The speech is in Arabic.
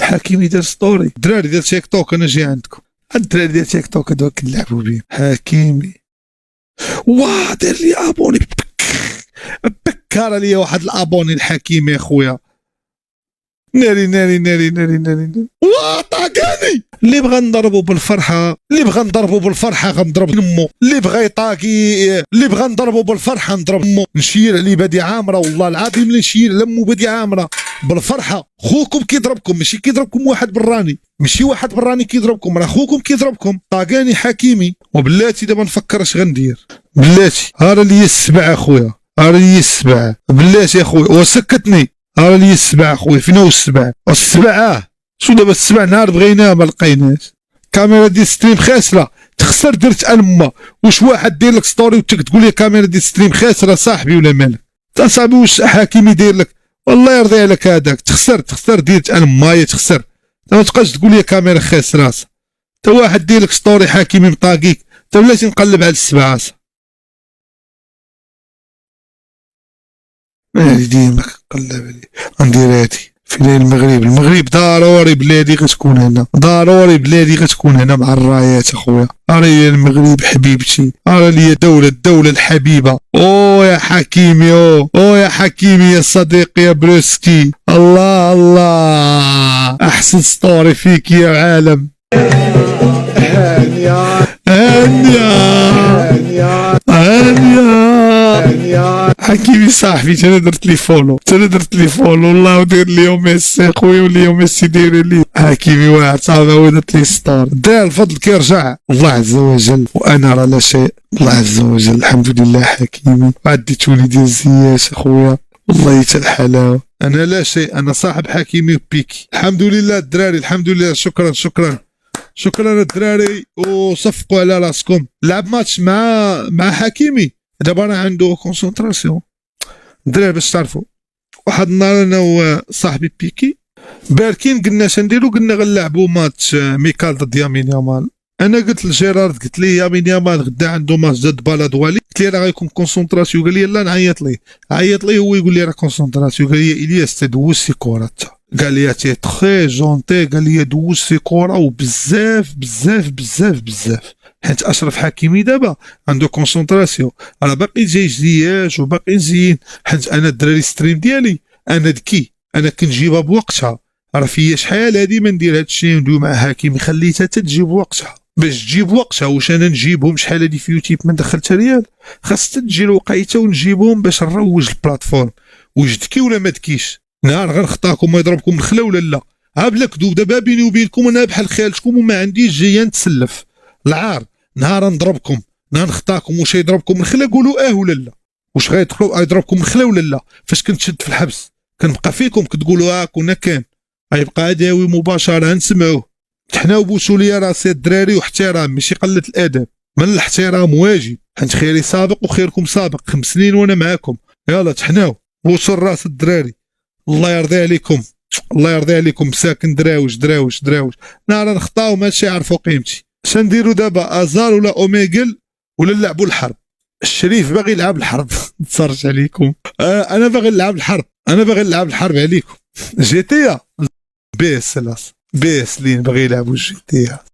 حكيمي دار ستوري، الدراري ديال تيك توك انا جاي عندكم، الدراري ديال تيك توك هادو كنلعبوا بهم. حكيمي واه دار لي ابوني، بكر لي واحد الابوني الحكيمي اخويا، ناري ناري ناري ناري ناري ناري. واه طاقاني، اللي بغى نضربو بالفرحه، اللي بغى نضربو بالفرحه غنضرب امو، اللي بغى يطاقي، اللي بغى نضربو بالفرحه نضرب امو، نشير عليه بادي عامره والله العظيم اللي نشير على امو بادي عامره بالفرحه. خوكم كيضربكم، ماشي كيضربكم واحد براني، ماشي واحد براني كيضربكم، راه خوكم كيضربكم. طاقاني حكيمي، وبلاتي دابا نفكر اش غندير، بلاتي هذا لي السبع اخويا، هذا لي السبع بلاتي اخويا، وسكتني هذا لي السبع اخويا. فين هو السبع؟ السبع شو دابا السبع نهار بغيناه ما لقيناش. كاميرا ديال ستريم خاسره، تخسر درت انما. واش واحد داير لك ستوري وتقول لي كاميرا ديال ستريم خاسره صاحبي ولا مالك؟ تا صاحبي واش حكيمي داير لك؟ والله يرضي عليك هذاك، تخسر ديرت انما يا تخسر. ما تبقاش تقول لي كاميرا خاسره، تا واحد داير لك ستوري حكيمي مطاقيك، تا بلاتي نقلب على السبعه. هادي ديما كنقلب عليه. غندير هادي في ليل المغرب، المغرب ضروري بلادي غتكون هنا، ضروري بلادي غتكون هنا مع الرايات اخويا. اري المغرب حبيبتي، اري لي الدولة الحبيبة. او يا حكيمي، او يا حكيمي يا صديقي يا بروسكي، الله الله احسن ستوري فيك يا عالم. هانيا هانيا هانيا حكيمي صاحبي، انا درت لي فولو، والله ودير لي ميسي خويا، واليوم ميسي داير لي حكيمي واحد صاحبي ودرت لي ستار. الدراري الفضل كيرجع الله عز وجل، وانا راه لا شيء، الله عز وجل الحمد لله. حكيمي عديتوني ديال الزياش اخويا، والله حتى الحلاوه، انا لا شيء، انا صاحب حكيمي وبيكي الحمد لله. الدراري الحمد لله، شكرا الدراري، وصفقوا على راسكم. لعب ماتش مع حكيمي دابا راه عنده كونسونطراسيون. الدراري باش تعرفوا، واحد النهار انا وصاحبي بيكي باركين قلنا شنديرو، قلنا غنلعبوا ماتش ميكال ضد يامين يامال. انا قلت لجيرارد، قلت ليه يامين يامال غدا عنده ماتش ضد بلدوالي، قلت ليه راه غيكون كونسونطراسيون. قال لي يلا نعيط ليه، هو يقول لي راه كونسونطراسيون. قال لي الياس تدوز سي كره، قال لي تي تخي جونتي، قال لي دوز سي كره وبزاف بزاف بزاف بزاف، حيت اشرف حكيمي دابا عنده كونسونطراسيون، راه باقي جاي زياش وباقي نزين. حيت انا الدراري ستريم ديالي انا ذكي، انا كنجيبها بوقتها، راه فيا شحال هادي ما ندير هادشي ندوي مع حكيمي، خليتها تجيب وقتها باش تجيب وقتها. واش انا نجيبهم شحال هادي في يوتيوب ما دخلت ريال؟ خاص تجي الوقيته ونجيبهم باش نروج البلاتفورم. واش ذكي ولا ما ذكيش؟ نهار غنخطاكم ما يضربكم الخلا ولا لا؟ ها بلا كذوب، دابا بيني وبينكم انا بحال خالتكم وما عنديش جايه نتسلف العار. نهار نضربكم، نهار نخطاكم، واش يضربكم الخلا قولوا ولا لا؟ واش غيدخلوا يضربكم الخلا ولا لا؟ فاش كنتشد في الحبس كنبقى فيكم كتقولوا كنا كان، غيبقى عداوي مباشره نسمعوه. حنا وبوسوا ليا راسي الدراري، واحترام ماشي قله الادب، من الاحترام واجب، حيت خيري سابق وخيركم سابق، 5 سنين وانا معاكم. يلا تحناو بوسوا الراس الدراري، الله يرضي عليكم، الله يرضي عليكم. مساكن دراوش نهار نخطاو ماشي يعرفوا قيمتي. شنديروا دابا ازار ولا اوميجل ولا نلعبوا الحرب؟ الشريف باغي يلعب الحرب نتفرج عليكم. انا باغي نلعب الحرب، عليكم. GTA بي اس لين باغي يلعبوا GTA.